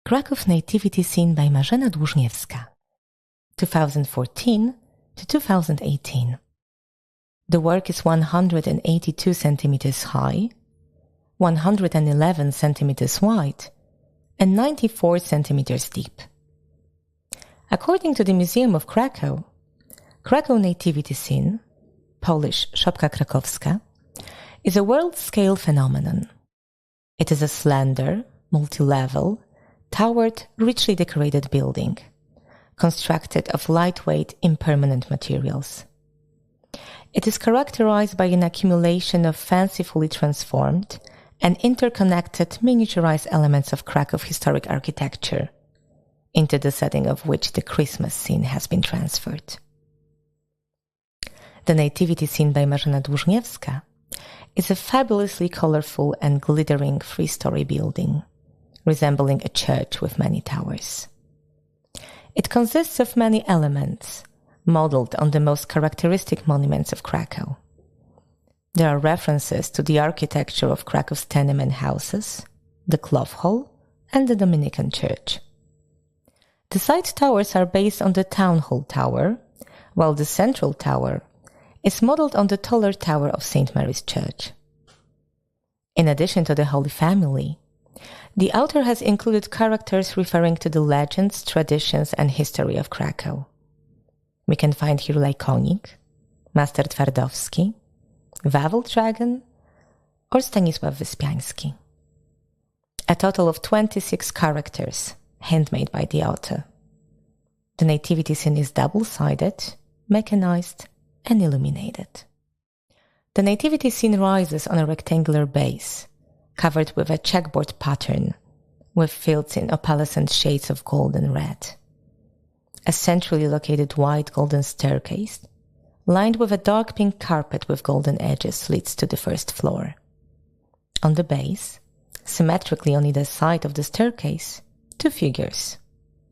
Kraków Nativity scene by Marzena Dłużniewska, 2014 to 2018. The work is 182 centimeters high, 111 centimeters wide, and 94 centimeters deep. According to the Museum of Kraków, Kraków Nativity scene, Polish Szopka Krakowska, is a world-scale phenomenon. It is a slender, multi-level, towered, richly decorated building, constructed of lightweight, impermanent materials. It is characterized by an accumulation of fancifully transformed and interconnected miniaturized elements of Kraków historic architecture, into the setting of which the Christmas scene has been transferred. The Nativity scene by Marzena Dłużniewska is a fabulously colorful and glittering three-story building, resembling a church with many towers. It consists of many elements, modeled on the most characteristic monuments of Kraków. There are references to the architecture of Krakow's tenement houses, the Cloth Hall, and the Dominican Church. The side towers are based on the Town Hall Tower, while the central tower is modeled on the taller tower of St. Mary's Church. In addition to the Holy Family, the author has included characters referring to the legends, traditions, and history of Kraków. We can find here Lajkonik, Master Twardowski, Wawel Dragon, or Stanisław Wyspiański. A total of 26 characters, handmade by the author. The nativity scene is double-sided, mechanized, and illuminated. The nativity scene rises on a rectangular base, covered with a checkerboard pattern, with fields in opalescent shades of gold and red. A centrally located white golden staircase, lined with a dark pink carpet with golden edges, leads to the first floor. On the base, symmetrically on either side of the staircase, two figures.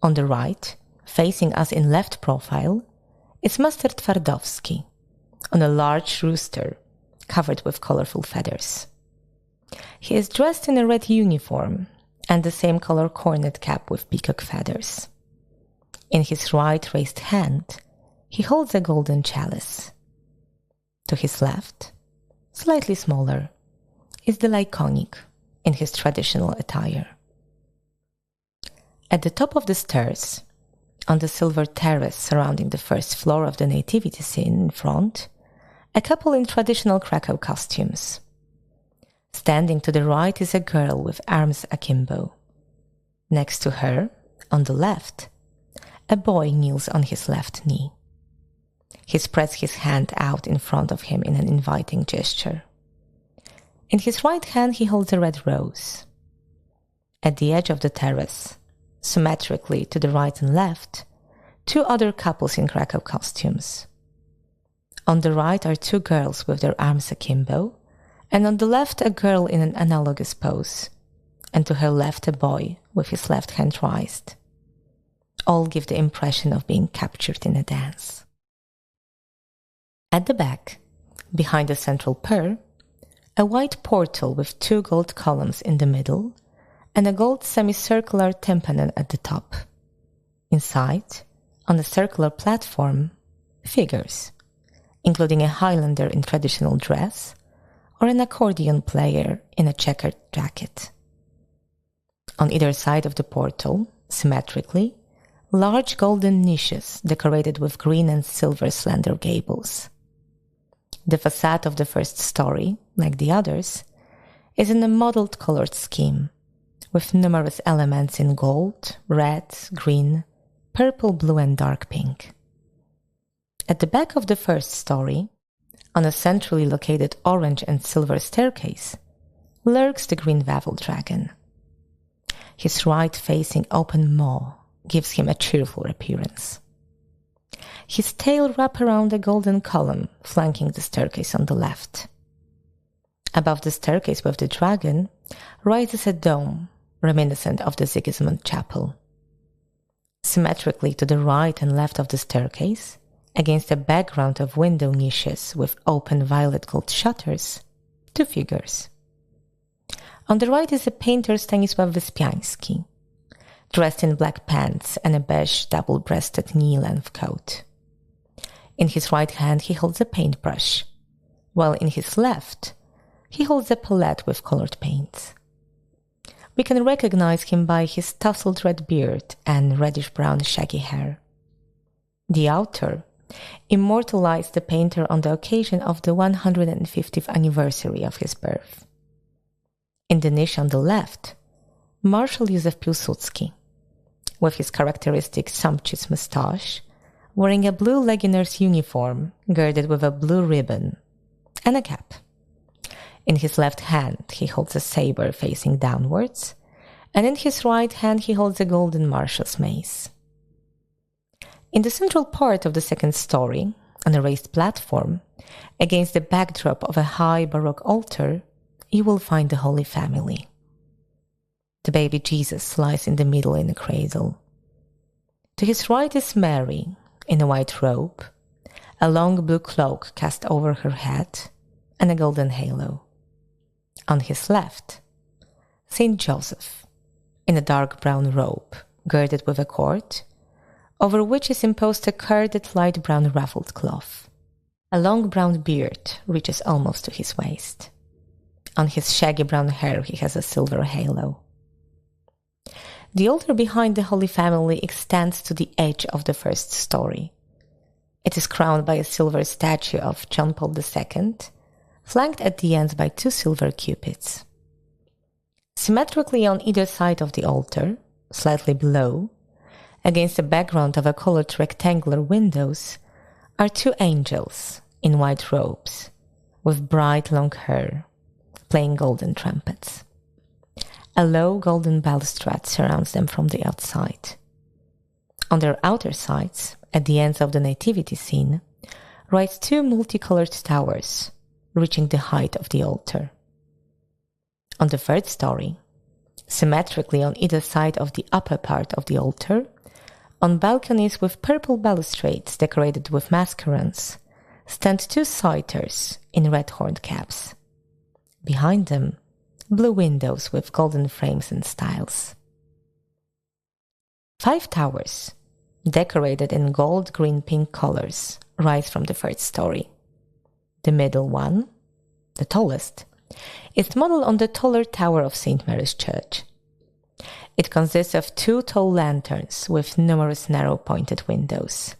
On the right, facing us in left profile, is Master Twardowski, on a large rooster, covered with colorful feathers. He is dressed in a red uniform and the same color cornet cap with peacock feathers. In his right raised hand, he holds a golden chalice. To his left, slightly smaller, is the Lajkonik in his traditional attire. At the top of the stairs, on the silver terrace surrounding the first floor of the nativity scene in front, a couple in traditional Kraków costumes. Standing to the right is a girl with arms akimbo. Next to her, on the left, a boy kneels on his left knee. He spreads his hand out in front of him in an inviting gesture. In his right hand he holds a red rose. At the edge of the terrace, symmetrically to the right and left, two other couples in Kraków costumes. On the right are two girls with their arms akimbo, and on the left a girl in an analogous pose, and to her left a boy with his left hand raised. All give the impression of being captured in a dance. At the back, behind the central pair, a white portal with two gold columns in the middle and a gold semicircular tympanum at the top. Inside, on a circular platform, figures, including a Highlander in traditional dress or an accordion player in a checkered jacket. On either side of the portal, symmetrically, large golden niches decorated with green and silver slender gables. The facade of the first story, like the others, is in a mottled colored scheme, with numerous elements in gold, red, green, purple, blue, and dark pink. At the back of the first story, on a centrally located orange and silver staircase, lurks the green Wawel dragon. His right-facing open maw gives him a cheerful appearance. His tail wraps around a golden column flanking the staircase on the left. Above the staircase with the dragon rises a dome reminiscent of the Sigismund Chapel. Symmetrically to the right and left of the staircase, against a background of window niches with open violet gold shutters, two figures. On the right is a painter Stanisław Wyspiański, dressed in black pants and a beige double-breasted knee-length coat. In his right hand he holds a paintbrush, while in his left he holds a palette with colored paints. We can recognize him by his tousled red beard and reddish-brown shaggy hair. The author immortalized the painter on the occasion of the 150th anniversary of his birth. In the niche on the left, Marshal Józef Piłsudski, with his characteristic sumptuous moustache, wearing a blue legionnaires uniform girded with a blue ribbon and a cap. In his left hand he holds a saber facing downwards, and in his right hand he holds a golden marshal's mace. In the central part of the second story, on a raised platform, against the backdrop of a high Baroque altar, you will find the Holy Family. The baby Jesus lies in the middle in a cradle. To his right is Mary, in a white robe, a long blue cloak cast over her head, and a golden halo. On his left, Saint Joseph, in a dark brown robe, girded with a cord, over which is imposed a carded light brown ruffled cloth. A long brown beard reaches almost to his waist. On his shaggy brown hair he has a silver halo. The altar behind the Holy Family extends to the edge of the first story. It is crowned by a silver statue of John Paul II, flanked at the ends by two silver cupids. Symmetrically on either side of the altar, slightly below, against the background of a colored rectangular windows, are two angels in white robes, with bright long hair, playing golden trumpets. A low golden balustrade surrounds them from the outside. On their outer sides, at the ends of the nativity scene, rise two multicolored towers, reaching the height of the altar. On the third story, symmetrically on either side of the upper part of the altar, on balconies with purple balustrades decorated with mascarons, stand two satyrs in red horned caps. Behind them, blue windows with golden frames and stiles. 5 towers, decorated in gold, green, pink colors, rise from the third story. The middle one, the tallest, is modeled on the taller tower of St. Mary's Church. It consists of 2 tall lanterns with numerous narrow pointed windows.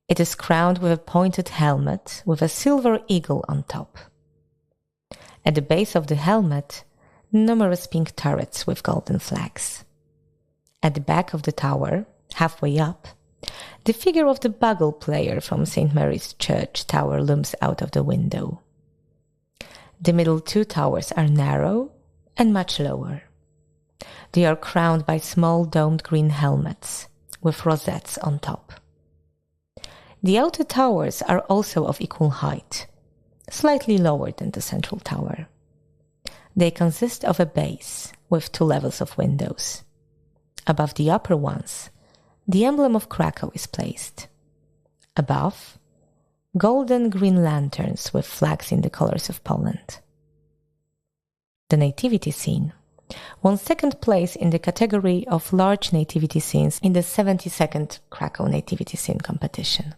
It is crowned with a pointed helmet with a silver eagle on top. At the base of the helmet, numerous pink turrets with golden flags. At the back of the tower, halfway up, the figure of the bugle player from St. Mary's Church tower looms out of the window. The middle 2 towers are narrow and much lower. They are crowned by small domed green helmets with rosettes on top. The outer towers are also of equal height, slightly lower than the central tower. They consist of a base with 2 levels of windows. Above the upper ones, the emblem of Kraków is placed. Above, golden green lanterns with flags in the colors of Poland. The nativity scene won 2nd place in the category of large nativity scenes in the 72nd Kraków Nativity Scene competition.